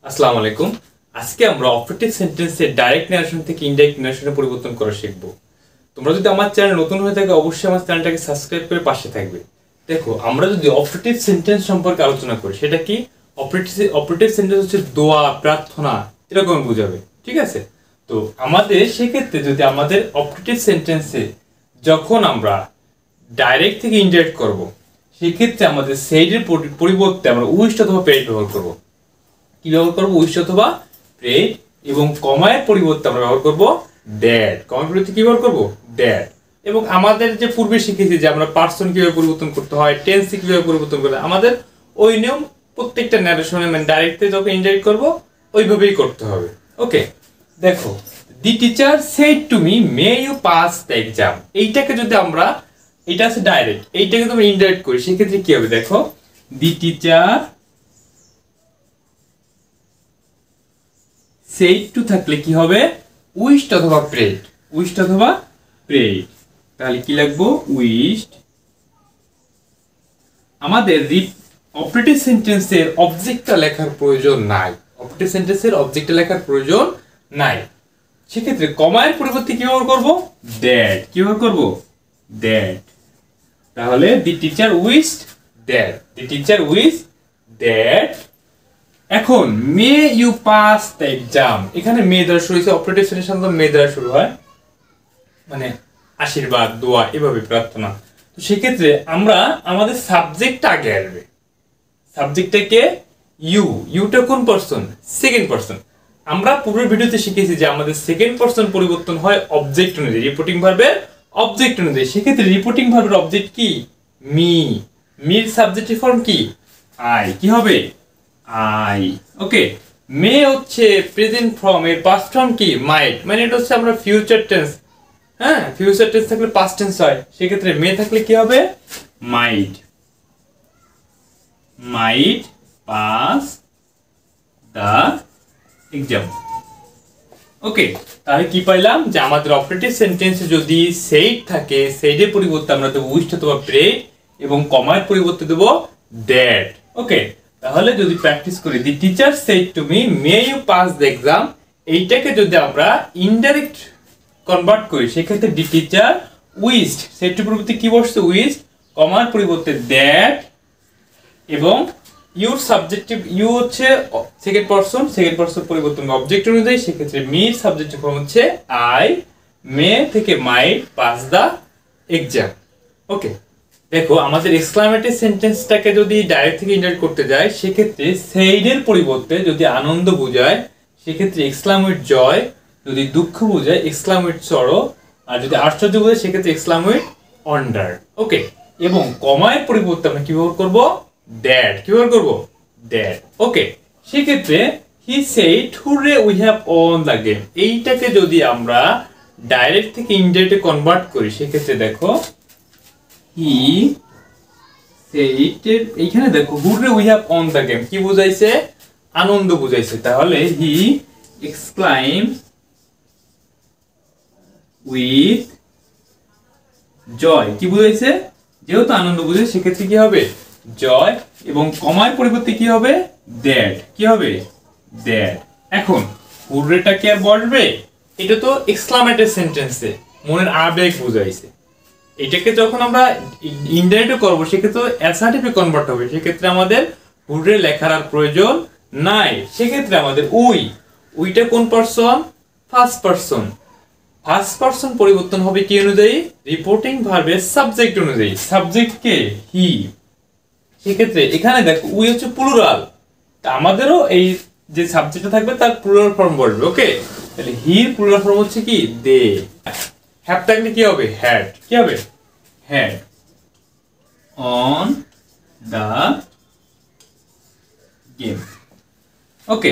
আসসালামু আলাইকুম। আজকে আমরা অপারেটিভ সেন্টেন্সের ডাইরেক্ট নারেশন থেকে ইনডাইরেক্ট নারেশনে পরিবর্তন করা শিখব। তোমরা যদি আমার চ্যানেল নতুন হয়ে থাকে অবশ্যই আমার চ্যানেলটাকে সাবস্ক্রাইব করে পাশে থাকবে। দেখো, আমরা যদি অপারেটিভ সেন্টেন্স সম্পর্কে আলোচনা করি, সেটা কি? অপারেটিভ সেন্টেন্স হচ্ছে দোয়া, প্রার্থনা, এরকম বোঝাবে। ঠিক আছে? তো আমাদের সেক্ষেত্রে যদি আমাদের অপারেটিভ সেন্টেন্সে যখন আমরা ডাইরেক্ট থেকে ইনডাইরেক্ট করব, সেক্ষেত্রে আমাদের সেইডের পরিবর্তে আমরা উইস্ট অথবা পেইড ব্যবহার করব। কি ব্যবহার করবো? উইশ অথবা প্রেড। এবং কমায়ের পরিবর্তে আমরা ব্যবহার করবো দ্যাট। কমার পরিবর্তে কি ব্যবহার করবো? দ্যাট। এবং আমাদের যে পূর্বে শিখেছি যে আমরা পার্সন কিভাবে পরিবর্তন করতে হয়, টেন্স কিভাবে পরিবর্তন করতে হয়, আমাদের ওই নিয়ম প্রত্যেকটা ন্যারেশনে মানে ডাইরেক্টে যখন ইনডাইরেক্ট করবো ওইভাবেই করতে হবে। ওকে, দেখো, the teacher said to me may you pass the exam. এইটাকে যদি আমরা, এটা আছে ডাইরেক্ট, এইটাকে যদি আমরা ইনডাইরেক্ট করি সেক্ষেত্রে কি হবে? দেখো, দি টিচার সেইড টু থাকলে কি হবে? উইশড অথবা প্রেড। উইশড অথবা প্রেড। তাহলে কি লিখবো? উইশড। আমাদের অপারেটিভ সেন্টেন্সের অবজেক্টটা লেখার প্রয়োজন নাই। অপারেটিভ সেন্টেন্সের অবজেক্টটা লেখার প্রয়োজন নাই। সেক্ষেত্রে কমায়ের পরিবর্তে কি ব্যবহার করবো? দ্যাট। কি ব্যবহার করবো? দ্যাট। তাহলে the teacher wished that. The teacher wished that. এখন may you pass the exam, এখানে মে দ্বারা শুরু হয়েছে। অপারেটিভ সেন্টেন্স সাধারণত মে দ্বারা শুরু হয়, মানে আশীর্বাদ, দোয়া, এভাবে প্রার্থনা। তো সেক্ষেত্রে আমরা আমাদের সাবজেক্টটা আগে আসবে। সাবজেক্টটাকে ইউ। ইউটা কোন পারসন? Second person. আমরা পূর্বের ভিডিওতে শিখেছি যে আমাদের সেকেন্ড পারসন পরিবর্তন হয় অবজেক্ট অনুযায়ী, রিপোর্টিং ভার্বের অবজেক্ট অনুযায়ী। সেক্ষেত্রে রিপোর্টিং ভার্বের অবজেক্ট কি? মি। মির সাবজেক্টিভ ফর্ম কি? আই। কি হবে? আই। ওকে, মে হচ্ছে প্রেজেন্ট ফর্ম, এর পাস্ট ফর্ম কি? মাইট। মানে এটা হচ্ছে আমরা ফিউচার টেন্স। হ্যাঁ, ফিউচার টেন্স থাকলে পাস্ট টেন্স হয়। সেক্ষেত্রে মে থাকলে কি হবে? মাইট। মাইট পাস দা এক্সাম। ওকে, তাহলে কি পাইলাম? যে আমাদের অপারেটিভ সেন্টেন্সে যদি সেইড থাকে, সেইডের পরিবর্তে আমরা দেবো উইশড অথবা প্রেড, এবং কমার পরিবর্তে দেবো দ্যাট। ওকে, তাহলে যদি প্র্যাকটিস করি, the teacher said to me may you pass the exam, এইটাকে যদি আমরা ইনডাইরেক্ট কনভার্ট করি সেক্ষেত্রে the teacher wished, said to পরিবর্তে কি বসছে? উইশড, কমার পরিবর্তে দ্যাট, এবং ইউর সাবজেক্টিভ, ইউ হচ্ছে সেকেন্ড পারসন, সেকেন্ড পারসন পরিবর্তন অবজেক্ট অনুযায়ী। সেক্ষেত্রে মির সাবজেক্টিভ ফর্ম হচ্ছে আই। মে থেকে মাইট পাস দা এক্সাম। ওকে, দেখো, আমাদের এক্সক্লামেটিভ সেন্টেন্সটাকে যদি ডাইরেক্ট থেকে ইনডাইরেক্ট করতে যায় সেক্ষেত্রে সেইডের পরিবর্তে যদি আনন্দ বোঝায় সেক্ষেত্রে এক্সক্লামেট জয়, যদি দুঃখ বোঝায় এক্সক্লামেট সরো, আর যদি আশ্চর্য বোঝায় সেক্ষেত্রে এক্সক্লামেট ওয়ান্ডার। ওকে, এবং কমায়ের পরিবর্তে আমরা কি ব্যবহার করবো? দ্যাট। কি ব্যবহার করবো? দ্যাট। ওকে, সেক্ষেত্রে he said hurray we have won the game, এইটাকে যদি আমরা ডাইরেক্ট থেকে ইনডাইরেক্টে কনভার্ট করি সেক্ষেত্রে দেখো, হি সেইড, এইখানে দেখো hurray we have won the game, কি বুঝাইছে? আনন্দ বুঝাইছে। তাহলে হি এক্সক্লাইম উইথ জয়, কি বুঝাইছে? যেহেতু আনন্দ বুঝাইছে সেক্ষেত্রে কি হবে? জয়। এবং কমার পরিবর্তে কি হবে? দ্যাট। কি হবে? দ্যাট। এখন হুররেটা কি আর বসবে? এটা তো এক্সক্লামেটিভ সেন্টেন্সে মনের আবেগ বুঝাইছে। এটাকে যখন আমরা ইনডাইরেক্ট করবো সেক্ষেত্রে অ্যাসার্টিভে কনভার্ট হবে। সেক্ষেত্রে আমাদের হুররে লেখার আর প্রয়োজন নাই। সেক্ষেত্রে আমাদের উইটা কোন person? First person. First person পরিবর্তন হবে কি অনুযায়ী? রিপোর্টিং ভার্বের সাবজেক্ট অনুযায়ী। সাবজেক্ট কে? হি। সেক্ষেত্রে এখানে দেখো উই হচ্ছে প্লুরাল, তা আমাদেরও এই যে সাবজেক্টটা থাকবে তার প্লুরাল ফর্ম বসবে। ওকে, তাহলে হির প্লুরাল ফর্ম হচ্ছে কি? দে। হ্যাভ থাকলে কি হবে? হ্যাড। কি হবে? Had won the game. Okay,